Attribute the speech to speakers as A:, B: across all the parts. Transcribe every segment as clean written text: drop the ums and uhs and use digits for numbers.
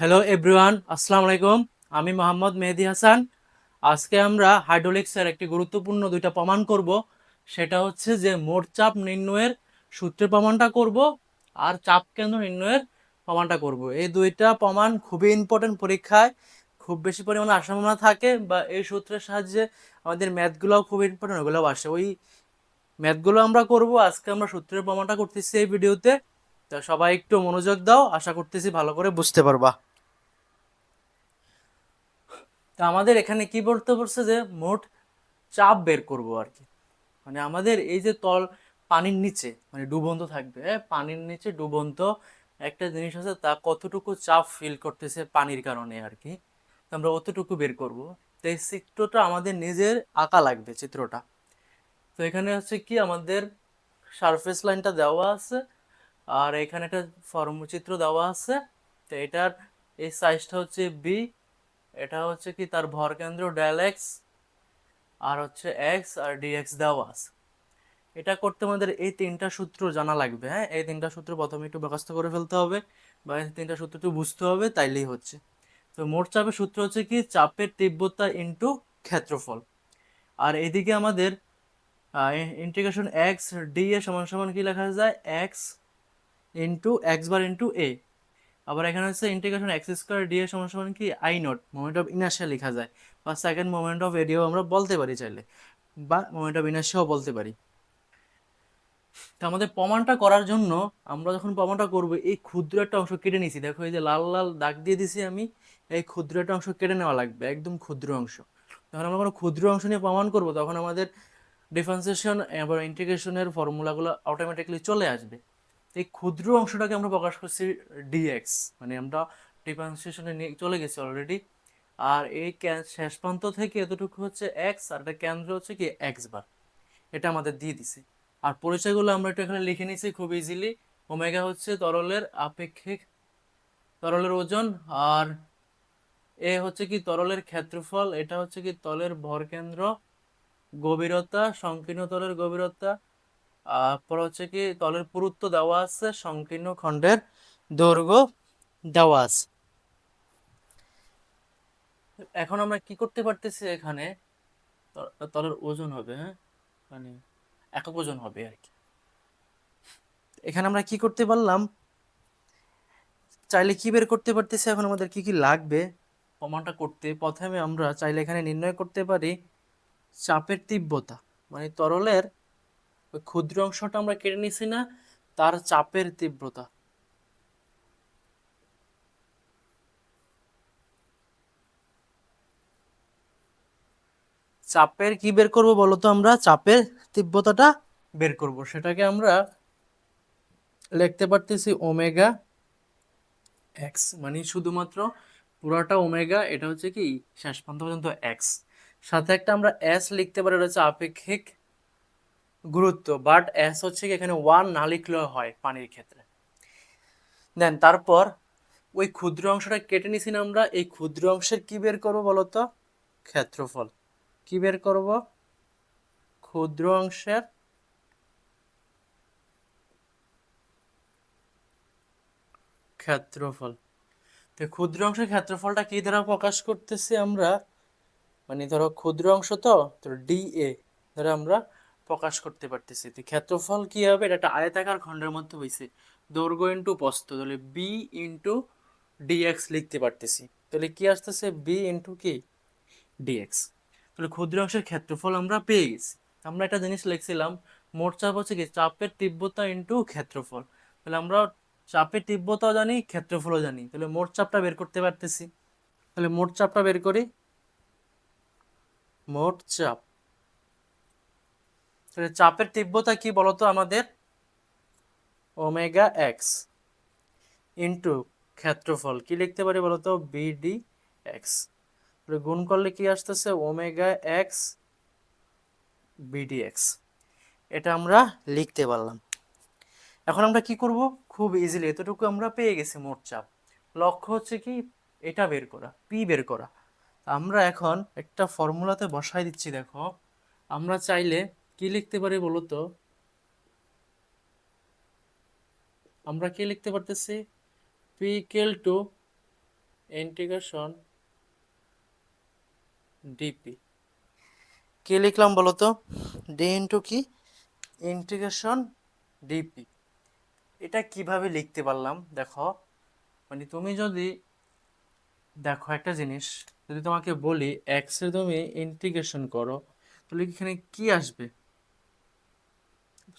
A: Hello everyone, আসসালামু আলাইকুম। আমি মোহাম্মদ মেহেদি হাসান। আজকে আমরা হাইড্রোলিক্সের একটি গুরুত্বপূর্ণ দুইটা প্রমাণ করব। সেটা হচ্ছে যে মোট চাপ নির্ণয়ের সূত্রের প্রমাণটা করব আর চাপ কেন্দ্র নির্ণয়ের প্রমাণটা করব। এই দুইটা প্রমাণ খুবই ইম্পর্টেন্ট, পরীক্ষায় খুব বেশি পরিমাণে আসার সম্ভাবনা থাকে, বা এই সূত্রের সাহায্যে আমাদের ম্যাথগুলোও খুব ইম্পর্টেন্ট, ওগুলোও আসে। ওই ম্যাথগুলো আমরা করব, আজকে আমরা সূত্রের প্রমাণটা করতেছি এই ভিডিওতে। তো সবাই একটু মনোযোগ দাও, আশা করতেছি ভালো করে বুঝতে পারবা। তো আমাদের এখানে কি বলতে বলছে যে মোট চাপ বের করব আর কি। মানে আমাদের এই যে পানির নিচে মানে ডুবন্ত থাকবে, পানির নিচে ডুবন্ত একটা জিনিস আছে, তা কতটুকু চাপ ফিল করতেছে পানির কারণে আর কি। তো আমরা অতটুকু বের করব। তো এই চিত্রটা আমাদের নিজের আঁকা লাগবে চিত্রটা। তো এখানে হচ্ছে কি আমাদের সারফেস লাইনটা দেওয়া আছে, আর এখানে একটা চিত্র দেওয়া আছে। তো এটার এই সাইজটা হচ্ছে বি, এটা হচ্ছে কি তার ভর কেন্দ্র ডেল এক্স, আর হচ্ছে এক্স আর ডিএক্স দেওয়া আছে। এটা করতে আমাদের এই তিনটা সূত্র জানা লাগবে। হ্যাঁ, এই তিনটা সূত্র প্রথমে একটু মুখস্থ করে ফেলতে হবে, বা এই তিনটা সূত্র একটু বুঝতে হবে, তাইলেই হচ্ছে। তো মোট চাপের সূত্র হচ্ছে কি চাপের তীব্রতা ইনটু ক্ষেত্রফল। আর এদিকে আমাদের ইন্টিগ্রেশন এক্স ডি এ সমান সমান কি লেখা যায়, x into x bar into a. আবার এখানে হচ্ছে ইন্টিগ্রেশন এক্স স্কোয়ার ডি এর সমান সমান কি I not moment of inertia লেখা যায়, বা সেকেন্ড মোমেন্ট অফ এরিয়াও আমরা বলতে পারি চাইলে, বা মোমেন্ট অফ ইনার্শিয়াও বলতে পারি। তো আমাদের প্রমাণটা করার জন্য আমরা যখন প্রমাণটা করব, এই ক্ষুদ্র একটা অংশ কেটে নিছি, দেখো এই যে লাল লাল দাগ দিয়ে দিছি আমি, এই ক্ষুদ্র একটা অংশ কেটে নেওয়া লাগবে, একদম ক্ষুদ্র অংশ। যখন আমরা কোনো ক্ষুদ্র অংশ নিয়ে প্রমাণ করব, তখন আমাদের ডিফারেন্সিয়েশন এবং ইন্টিগ্রেশনের ফর্মুলাগুলো অটোমেটিকলি চলে আসবে। এই ক্ষুদ্র অংশটাকে আমরা প্রকাশ করছি ডিএক্স, মানে আমরা ডিফারেন্সিয়েশনে নিয়ে চলে গেছি অলরেডি। আর এই শেষ প্রান্ত থেকে এতটুকু হচ্ছে এক্স, আর এটা কেন্দ্র হচ্ছে কি এক্স বার, এটা আমাদের দিয়ে দিছে। আর পরিচয়গুলো আমরা একটু এখানে লিখে নিছি খুব ইজিলি। ওমেগা হচ্ছে তরলের আপেক্ষিক তরলের ওজন, আর এ হচ্ছে কি তরলের ক্ষেত্রফল, এটা হচ্ছে কি তলের ভরকেন্দ্র, গভীরতা সংকীর্ণ তলের গভীরতা, পর হচ্ছে কি তলের পুরুত্ব দেওয়া আছে, সংকীর্ণ খণ্ডের দৈর্ঘ্য দেওয়া আছে। এখন আমরা কি করতে পারতেছি, এখানে তলের ওজন হবে, হ্যাঁ, মানে একক ওজন হবে আর কি। এখানে আমরা কি করতে পারলাম, চাইলে কি বের করতে পারতেছি, এখন আমাদের কি কি লাগবে প্রমাণটা করতে। প্রথমে আমরা চাইলে এখানে নির্ণয় করতে পারি চাপের তীব্রতা, মানে তরলের ওই ক্ষুদ্র অংশটা আমরা কেটে নিছি না, তার চাপের তীব্রতা। চাপের কি বের করব বলতো, আমরা চাপের তীব্রতাটা বের করব। সেটাকে আমরা লিখতে পারতেছি ওমেগা এক্স, মানে শুধুমাত্র পুরাটা ওমেগা, এটা হচ্ছে কি শেষ প্রান্ত পর্যন্ত এক্স, সাথে একটা আমরা এস লিখতে পারি, এটা হচ্ছে আপেক্ষিক গুরুত্ব। বাট এস হচ্ছে কি এখানে ওয়ান না লিখলেও হয় পানির ক্ষেত্রে। দেন তারপর ওই ক্ষুদ্র অংশটা কেটে নিছি না আমরা, এই ক্ষুদ্র অংশের কি বের করবো বলতো, ক্ষেত্রফল। কি বের করব, ক্ষুদ্র অংশের ক্ষেত্রফল। তো ক্ষুদ্র অংশের ক্ষেত্রফলটা কি দ্বারা প্রকাশ করতেছি আমরা, মানে ধরো ক্ষুদ্র অংশ তো, তো ডি এ দ্বারা আমরা প্রকাশ করতে পারতেছি। তো ক্ষেত্রফল কি হবে, এটা একটা আয়তাকার খণ্ডের মধ্যে হয়েছে, দৈর্ঘ্য ইন্টু প্রস্থ, তাহলে বি ইন্টু ডিএক্স লিখতে পারতেছি। তাহলে কি আসতেছে, বি ইন্টু কি ডিএক্স। তাহলে ক্ষুদ্র অংশের ক্ষেত্রফল আমরা পেয়ে গেছি। আমরা একটা জিনিস লিখছিলাম, মোট চাপ হচ্ছে কি চাপের তীব্রতা ইন্টু ক্ষেত্রফল। তাহলে আমরা চাপের তীব্রতাও জানি, ক্ষেত্রফলও জানি, তাহলে মোট চাপটা বের করতে পারতেছি। তাহলে মোট চাপটা বের করি, মোট চাপ। তাহলে চাপের তীব্রতা কি বলতো আমাদের, ওমেগা এক্স ইন্টু ক্ষেত্রফল, কি লিখতে পারি বলতো, বিডি এক্স। তাহলে গুণ করলে কি আসতেছে, ওমেগা এক্স বিডি এক্স। এটা আমরা লিখতে পারলাম। এখন আমরা কি করব, খুব ইজিলি এতটুকু আমরা পেয়ে গেছি মোট চাপ। লক্ষ্য হচ্ছে কি এটা বের করা, পি বের করা। আমরা এখন একটা ফর্মুলাতে বসাই দিচ্ছি, দেখো আমরা চাইলে কি লিখতে পারি বলতো, আমরা কি লিখতে পারতেছি, P equal to integration DP. কি লিখলাম বলো তো? ডি ইন্টু কি? Integration DP. এটা কিভাবে লিখতে পারলাম দেখো, মানে তুমি যদি দেখো একটা জিনিস, যদি তোমাকে বলি এক্স এর তুমি ইন্টিগ্রেশন করো, তাহলে এখানে কি আসবে?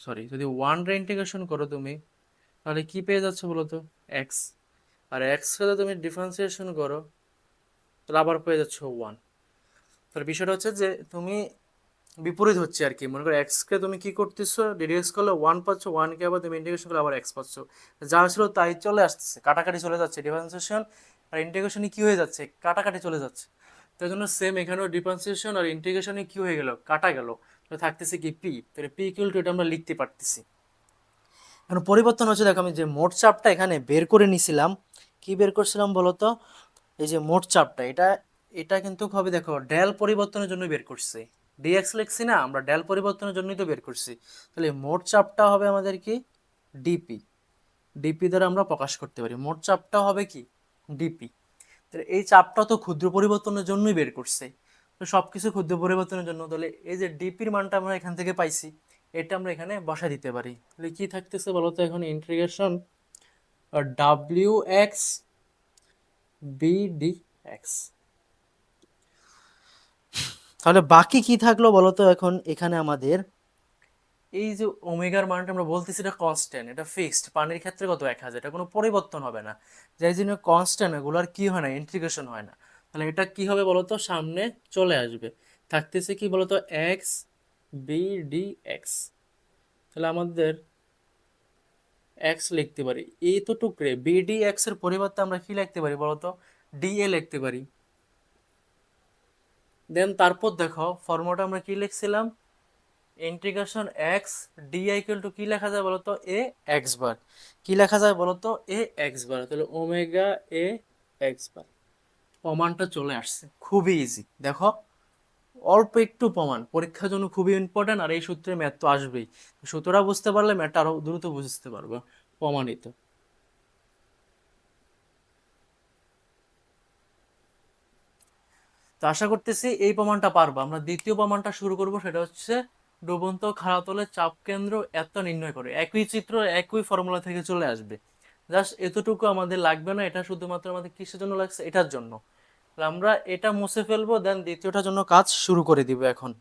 A: সরি, যদি ওয়ান রে ইন্টিগ্রেশন করো তুমি, তাহলে কি পেয়ে যাচ্ছ বলো তো? এক্স। আর এক্স কে যদি তুমি ডিফারেন্সিয়েশন করো, তাহলে আবার পেয়ে যাচ্ছ ওয়ান। তাহলে বিষয়টা হচ্ছে যে তুমি বিপরীত হচ্ছে আর কি। মনে করো এক্স কে তুমি কি করতেছো, ডিডিএক্স করলে ওয়ান পাচ্ছ, ওয়ান কে আবার তুমি ইন্টিগ্রেশন করলে আবার এক্স পাচ্ছ। যা ছিল তাই চলে আসতেছে, কাটাকাটি চলে যাচ্ছে, ডিফারেন্সিয়েশন আর ইন্টিগ্রেশনে কি হয়ে যাচ্ছে? কাটাকাটি চলে যাচ্ছে। তাই জন্য সেম এখানেও ডিফারেন্সিয়েশন আর ইন্টিগ্রেশনে কি হয়ে গেল? কাটা গেল। তো থাকতেছে কি পি, তাহলে পি ইকুয়াল টু এটা আমরা লিখতে পারতেছি। এখন পরিবর্তন হচ্ছে, দেখো আমি যে মোট চাপটা এখানে বের করে নিছিলাম, কি বের করছিলাম বলো তো? এই যে মোট চাপটা, এটা এটা কিন্তু হবে, দেখো ডেল পরিবর্তনের জন্য বের করছি। ডিএক্স লিখছি না আমরা, ডেল পরিবর্তনের জন্যই তো বের করছি। তাহলে মোট চাপটা হবে আমাদের কি? ডিপি। ডিপি দ্বারা আমরা প্রকাশ করতে পারি, মোট চাপটা হবে কি? ডিপি। তাহলে এই চাপটা তো ক্ষুদ্র পরিবর্তনের জন্যই বের করছে। তো সবকিছু ক্ষুদ্র পরিবর্তনের জন্য, তাহলে এই যে ডিপির মানটা আমরা এখান থেকে পাইছি, এটা আমরা এখানে বসা দিতে পারি। তাহলে কি থাকতেছে বলতো এখন? Integration W X B D X. তাহলে বাকি কি থাকলো বলতো এখন এখানে আমাদের? এই যে ওমেগার মানটা আমরা বলতেছি এটা কনস্ট্যান্ট, এটা ফিক্সড। পানির ক্ষেত্রে কত? 1000, এটা কোনো পরিবর্তন হবে না। যাই জন্য কনস্ট্যান্ট, এগুলোর কি হয় না? ইন্টিগ্রেশন হয় না। তাহলে এটা কি হবে বলতো? সামনে চলে আসবে, থাকতেছে কি বলতো? X B D X. তাহলে আমাদের এক্স লিখতে পারি এই তো টুকরে, বি ডি এক্স এর পরিবর্তে আমরা কি লিখতে পারি বলতো? ডি এ লিখতে পারি। দেন তারপর দেখো ফর্মুলাটা আমরা কি লিখছিলাম? Integration x d equal to কি লেখা যায় বলতো? A x bar. কি লেখা যায় বলতো? A x bar. তাহলে ওমেগা এ এক্স বার। প্রমাণটা চলে আসছে, খুবই ইজি দেখো। অল্প একটু প্রমাণ পরীক্ষার জন্য খুবই ইম্পর্টেন্ট, আর এই সূত্রে ম্যাথ তো আসবেই। সূত্রটা বুঝতে পারলে ম্যাথটা আরো দ্রুত বুঝতে পারবো। প্রমাণিত। তো আশা করতেছি এই প্রমাণটা পারবো। আমরা দ্বিতীয় প্রমাণটা শুরু করব, সেটা হচ্ছে ডুবন্ত খাড়াতলের চাপ কেন্দ্র এত নির্ণয় করে। একই চিত্র একই ফর্মুলা থেকে চলে আসবে, জাস্ট এতটুকু আমাদের লাগবে না। এটা শুধুমাত্র আমাদের কিসের জন্য লাগছে? এটার জন্য। তাহলে আমরা এটা মুছে ফেলবো, দেন দ্বিতীয়টার জন্য কাজ শুরু করে দিব এখন।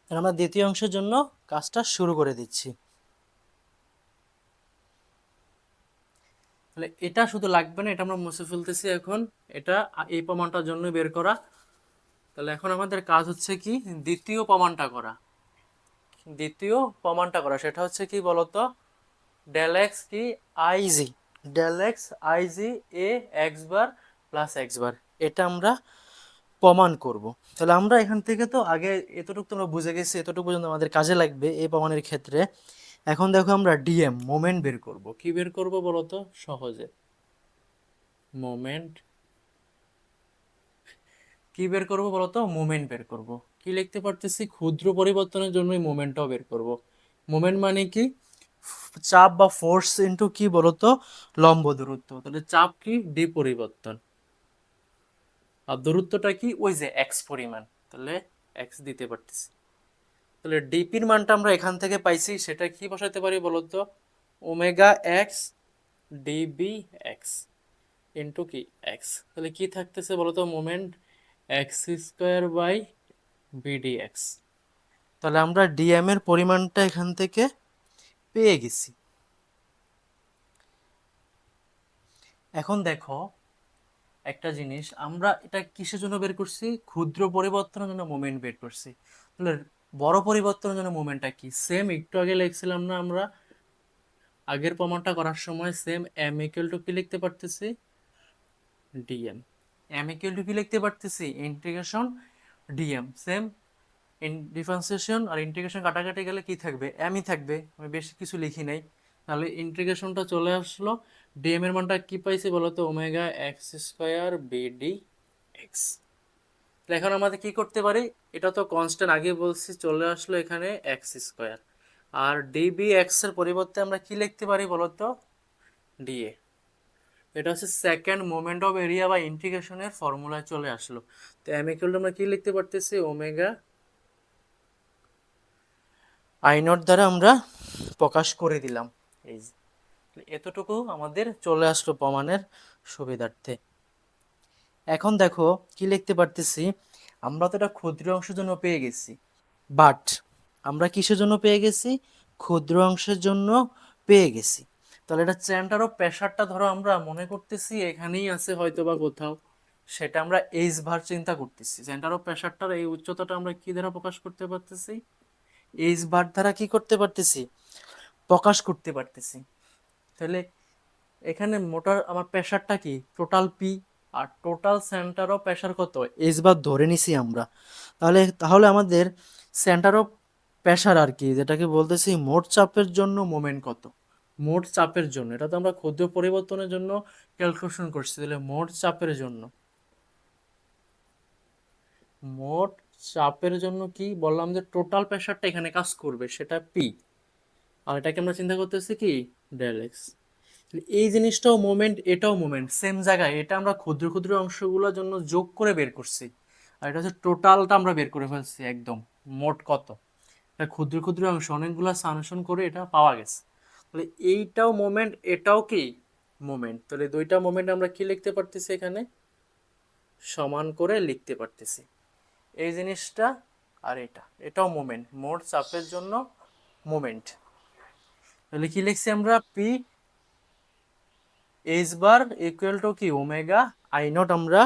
A: তাহলে আমরা দ্বিতীয় অংশের জন্য কাজটা শুরু করে দিচ্ছি। তাহলে এটা শুধু লাগবে না, এটা আমরা মুছে ফেলতেছি এখন। এটা এই প্রমাণটার জন্য বের করা। তাহলে এখন আমাদের কাজ হচ্ছে কি? দ্বিতীয় প্রমাণটা করা। দ্বিতীয় প্রমাণটা করা সেটা হচ্ছে কি বলতো? ডেল এক্স কি? আইজি। ডেল এক্স আইজি এ x bar plus x bar, এটা আমরা প্রমাণ করব। তাহলে আমরা এখান থেকে তো আগে এতটুকু তো আমরা বুঝে গেছি, এতটুকু পর্যন্ত আমাদের কাজে লাগবে এই প্রমাণের ক্ষেত্রে। এখন দেখো আমরা ডিএম মোমেন্ট বের করব। কি বের করব বলতো? সহজে মোমেন্ট। কি বের করব বলতো? মোমেন্ট বের করব। কি লিখতে পারতেছি? ক্ষুদ্র পরিবর্তনের জন্যই মোমেন্টটাও বের করব। মোমেন্ট মানে কি? চাপ বা ফোর্স ইনটু কি বলতো? লম্ব দূরত্ব। তাহলে চাপ কি? ডি পরিবর্তন। আর দূরত্বটা কি? ওই যে এক্স পরিমাণ। তাহলে এক্স দিতে পারতেছি। তাহলে ডিপির মানটা আমরা এখান থেকে পাইছি, সেটা কি বসাতে পারি বলতো? Omega X DB X into কি? এক্স। তাহলে কি থাকতেছে বলতো? Moment X square by BD X. তাহলে আমরা ডিএম এর পরিমাণটা এখান থেকে পেয়ে গেছি। এখন দেখো একটা জিনিস, আমরা এটা কিসের জন্য বের করছি? ক্ষুদ্র পরিবর্তনের জন্য মোমেন্ট বের করছি। তাহলে বড় পরিবর্তনের জন্য মোমেন্টটা কি? সেম একটু আগে লিখছিলাম না আমরা আগের প্রমাণটা করার সময়? সেম এম ইকুয়াল টু কি লিখতে পারতেছি? ডিএম। এম ইকুয়াল টু কি লিখতে পারতেছি? Integration DM. সেম ডিফারেন্সিয়েশন আর ইন্টিগ্রেশন কাটাকাটি গেলে কি থাকবে? এমই থাকবে, আমি বেশি কিছু লিখি নাই। তাহলে ইন্টিগ্রেশনটা চলে আসলো। ডিএম এর মানটা কি পাইছি বলতো? Omega x square BD x. এখন আমাদের কি করতে পারি, এটা তো কনস্ট্যান্ট আগে বলছি, চলে আসলো এখানে এক্স স্কোয়ার। আর ডিবি এক্স এর পরিবর্তে আমরা কি লিখতে পারি বলতো, ডিএ। এটা হচ্ছে সেকেন্ড মোমেন্ট অফ এরিয়া বা ইন্টিগ্রেশনের ফর্মুলায় চলে আসলো। তো এম ইকুয়াল টু আমরা কি লিখতে পারতেছি, ওমেগা আই নট দ্বারা আমরা প্রকাশ করে দিলাম। এই যে, এতটুকু আমাদের চলে আসলো প্রমাণের সুবিধার্থে। এখন দেখো কি লিখতে পারতেছি, আমরা তো এটা ক্ষুদ্র অংশের জন্য পেয়ে গেছি, বাট আমরা কিসের জন্য পেয়ে গেছি, ক্ষুদ্র অংশের জন্য পেয়ে গেছি। তাহলে এটা সেন্টার অফ প্রেসারটা ধরো আমরা মনে করতেছি এখানেই আছে হয়তো বা কোথাও, সেটা আমরা এইচ ভার চিন্তা করতেছি। সেন্টার অফ প্রেসারটার এই উচ্চতাটা আমরা কি দ্বারা প্রকাশ করতে পারতেছি, এইচ ভার দ্বারা কি করতে পারতেছি, প্রকাশ করতে পারতেছি। তাহলে এখানে মোটার আমার প্রেসারটা কি, টোটাল পি, আর টোটাল সেন্টার অফ প্রেসার কত, এইচ বার ধরে নিছি আমরা। তাহলে তাহলে আমাদের সেন্টার অফ প্রেসার আর কি, যেটাকে বলতেছি মোট চাপের জন্য মোমেন্ট কত, মোট চাপের জন্য, এটা তো আমরা ক্ষুদ্র পরিবর্তনের জন্য ক্যালকুলেশন করছি। তাহলে মোট চাপের জন্য, মোট চাপের জন্য কি বললাম, যে টোটাল প্রেসারটা এখানে কাজ করবে সেটা পি, আর এটাকে আমরা চিন্তা করতেছি কি, ডেল এক্স। এই জিনিসটাও মোমেন্ট, এটাও মোমেন্ট, সেম জায়গায়। এটা আমরা ক্ষুদ্র ক্ষুদ্র অংশগুলোর জন্য যোগ করে বের করছি, আর এটা হচ্ছে টোটালটা আমরা বের করে ফেলছি একদম, মোট কত। এটা ক্ষুদ্র ক্ষুদ্র অংশ অনেকগুলো সামেশন করে এটা পাওয়া গেছে। তাহলে এইটাও মোমেন্ট, এটাও কি মোমেন্ট। তাহলে দুইটা মোমেন্ট আমরা কি লিখতে পারতেছি এখানে, সমান করে লিখতে পারতেছি এই জিনিসটা। আর এটাও মোমেন্ট, মোট চাপের জন্য মোমেন্ট। তাহলে কি লিখছি আমরা, P H bar equal to কি, ওমেগা আই নট আমরা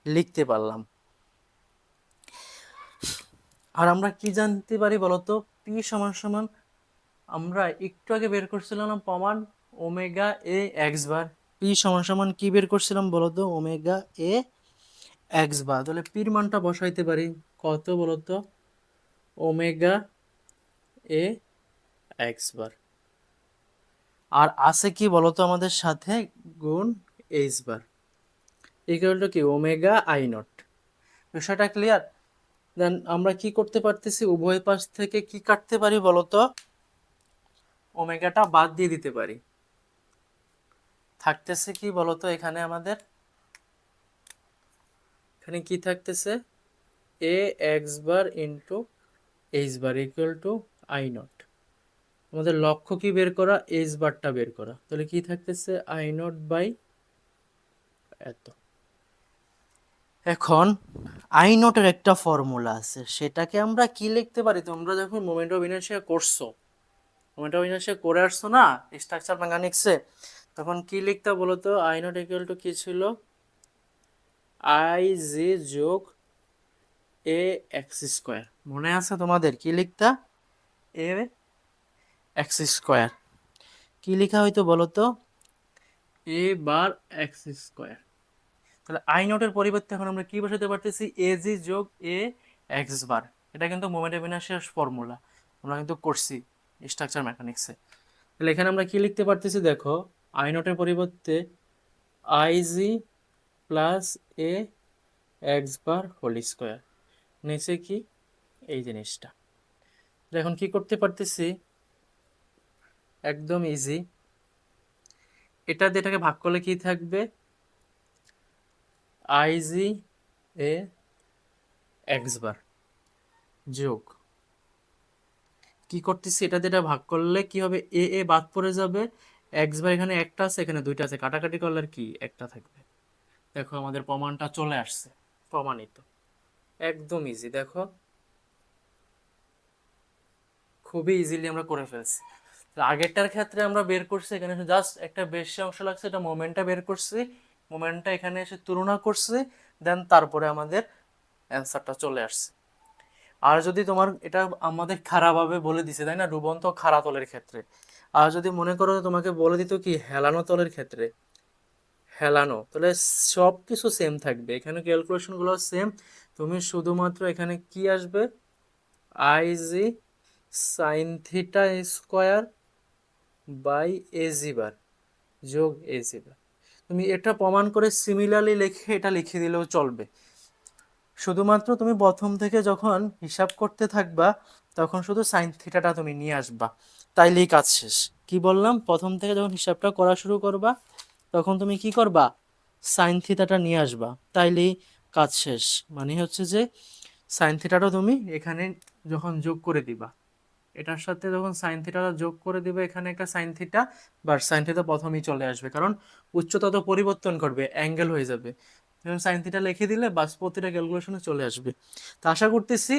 A: লিখতে পারলাম। আর আমরা কি জানতে পারি বলতো, পি সমান সমান আমরা একটু আগে বের করছিলাম প্রমাণ, ওমেগা এ এক্স বার। পি সমান সমান কি বের করছিলাম বলতো, ওমেগা এ এক্স বার। তাহলে পির মানটা বসাইতে পারি কত বলতো, ওমেগা এ এক্স বার। আর আছে কি বলতো আমাদের সাথে, গুণ এইচ বার ইকুয়াল টু কি, ওমেগা আই নট। বিষয়টা ক্লিয়ার? দেন আমরা কি করতে পারতেছি, উভয় পাশ থেকে কি কাটতে পারি বলতো, ওমেগাটা বাদ দিয়ে দিতে পারি। থাকতেছে কি বলতো এখানে আমাদের, এখানে কি থাকতেছে, a x bar into h bar equal to I naught. আমাদের লক্ষ্য কি বের করা, এইচ বারটা বের করা। তাহলে কি থাকতেছে, আই নট বাই এত। এখন আই নটের একটা ফর্মুলা আছে, সেটাকে আমরা কি লিখতে পারি, তোমরা যখন মোমেন্ট অফ ইনার্শিয়া করছো, মোমেন্ট অফ ইনার্শিয়া করে আসছো না স্ট্রাকচার মেকানিক্সে, তখন কি লিখতে বলো তো, আই নট ইকুয়াল টু কি ছিল, আই জি যোগ এ এক্স স্কোয়ার। মনে আছে তোমাদের কি লিখতা, এ এক্স স্কোয়ার। কি লেখা হয়তো বলো তো, এ বার এক্স স্কোয়ার। তাহলে আই নটের পরিবর্তে এখন আমরা কি বসাতে পারতেছি, এ জি যোগ এ এক্স বার। এটা কিন্তু মোমেন্ট অফ ইনার্শিয়ার ফর্মুলা, আমরা কিন্তু করছি স্ট্রাকচার মেকানিক্সে। তাহলে এখানে আমরা কি লিখতে পারতেছি দেখো, আই নটের পরিবর্তে I G plus A x bar whole square, নিচে কি এই জিনিসটা। এখন কি করতে পারতেছি, একদম ইজি, এটা দিয়ে এটাকে ভাগ করলে কি থাকবে, I G A x bar যোগ, কি করতেছি এটা দিয়ে এটা ভাগ করলে কি হবে, এ এ বাদ পড়ে যাবে, এক্স বার এখানে একটা আছে এখানে দুইটা আছে, কাটাকাটি করলে আর কি একটা থাকবে। দেখো আমাদের প্রমাণটা চলে আসছে, প্রমাণিত, একদম ইজি। দেখো খুবই ইজিলি আমরা করে ফেলছি। তো আগেরটার ক্ষেত্রে আমরা বের করছি, এখানে জাস্ট একটা বেশি অংশ লাগছে, এটা মোমেন্টটা বের করছি, মোমেন্টটা এখানে এসে তুলনা করছি, দেন তারপরে আমাদের অ্যান্সারটা চলে আসছে। আর যদি তোমার এটা আমাদের খারাপভাবে বলে দিছে তাই না, ডুবন্ত খাড়া তলের ক্ষেত্রে, আর যদি মনে করো তোমাকে বলে দিত কি হেলানো তলের ক্ষেত্রে, হেলানো, তাহলে সব কিছু সেম থাকবে, এখানে ক্যালকুলেশন গুলো সেম। তুমি শুধুমাত্র এখানে কি আসবে, I g sine theta square by a g bar যোগ এ জি বার। তুমি এটা প্রমাণ করে সিমিলারলি লিখে এটা লিখে দিলেও চলবে, শুধুমাত্র তুমি প্রথম থেকে যখন হিসাব করতে থাকবা তখন শুধু সাইন থিটাটা তুমি নিয়ে আসবা, তাইলেই কাজ শেষ। কি বললাম? প্রথম থেকে যখন হিসাবটা করা শুরু করবা তখন তুমি কি করবা? সাইন থিটাটা নিয়ে আসবা, তাইলেই কাজ শেষ। মানে হচ্ছে যে সাইন থিটাটা তুমি এখানে যখন যোগ করে দিবা, এটার সাথে যখন সাইন থিটাটা যোগ করে দিবে, এখানে একটা সাইন থিটা বা সাইন থিটা প্রথমেই চলে আসবে, কারণ উচ্চতা তো পরিবর্তন করবে, অ্যাঙ্গেল হয়ে যাবে। সাইন থিটা লিখে দিলে বাস প্রতিটা ক্যালকুলেশনে চলে আসবে। তো আশা করতেছি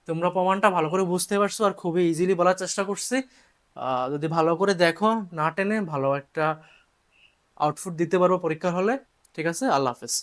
A: তোমরা প্রমাণটা ভালো করে বুঝতে পারছো আর খুবই ইজিলি বলার চেষ্টা করছি। যদি ভালো করে দেখো, না টেনে, ভালো একটা আউটপুট দিতে পারবো পরীক্ষার হলে। ঠিক আছে, আল্লাহ হাফেজ।